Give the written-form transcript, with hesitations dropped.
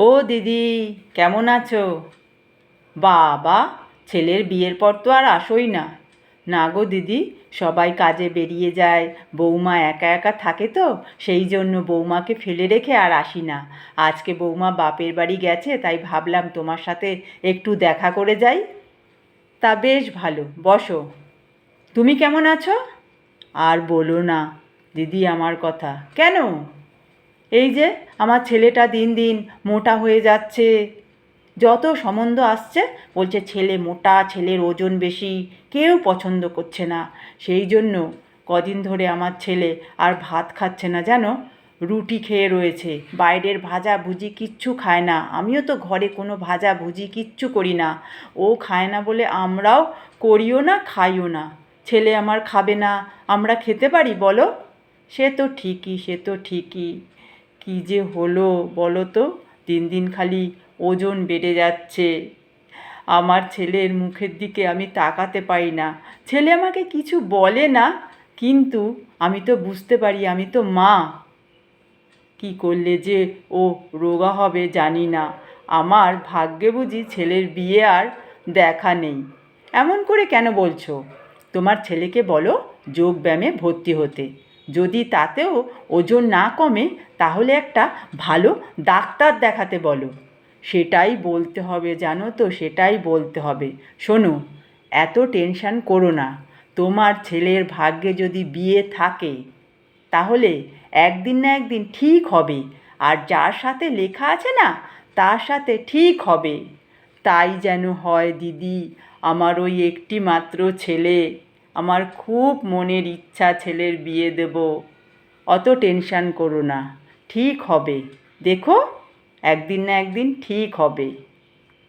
ও দিদি, কেমন আছো? বাবা, ছেলের বিয়ের পর তো আর আসোই না। না গো দিদি, সবাই কাজে বেরিয়ে যায়, বৌমা একা একা থাকে তো, সেই জন্য বৌমাকে ফেলে রেখে আর আসি না। আজকে বৌমা বাপের বাড়ি গেছে, তাই ভাবলাম তোমার সাথে একটু দেখা করে যাই। তা বেশ ভালো, বসো। তুমি কেমন আছো? আর বলো না দিদি আমার কথা। কেন? এই যে আমার ছেলেটা দিন দিন মোটা হয়ে যাচ্ছে। যত সম্বন্ধ আসছে বলছে ছেলে মোটা, ছেলের ওজন বেশি, কেউ পছন্দ করছে না। সেই জন্য কদিন ধরে আমার ছেলে আর ভাত খাচ্ছে না জানো, রুটি খেয়ে রয়েছে। বাইরের ভাজা ভুজি কিচ্ছু খায় না। আমিও তো ঘরে কোনো ভাজা ভুজি কিচ্ছু করি না। ও খায় না বলে আমরাও করিও না, খাইও না। ছেলে আমার খাবে না, আমরা খেতে পারি বলো? সে তো ঠিকই, সে তো ঠিকই। কী যে হলো বলো তো, দিন দিন খালি ওজন বেড়ে যাচ্ছে। আমার ছেলের মুখের দিকে আমি তাকাতে পারি না। ছেলে আমাকে কিছু বলে না, কিন্তু আমি তো বুঝতে পারি, আমি তো মা। কি করলে যে ও রোগা হবে জানি না। আমার ভাগ্যে বুঝি ছেলের বিয়ে আর দেখা নেই। এমন করে কেন বলছো? তোমার ছেলেকে বলো যোগব্যায়ামে ভর্তি হতে। যদি তাতেও ওজন না কমে, তাহলে একটা ভালো ডাক্তার দেখাতে বলো। সেটাই বলতে হবে জানো তো, সেটাই বলতে হবে। শোনো, এত টেনশন করো না। তোমার ছেলের ভাগ্যে যদি বিয়ে থাকে, তাহলে একদিন না একদিন ঠিক হবে। আর যার সাথে লেখা আছে না, তার সাথে ঠিক হবে। তাই যেন হয় দিদি। আমার ওই একটি মাত্র ছেলে, আমার খুব মনের ইচ্ছা ছেলের বিয়ে দেব। অত টেনশন করো না, ঠিক হবে। দেখো, একদিন না একদিন ঠিক হবে।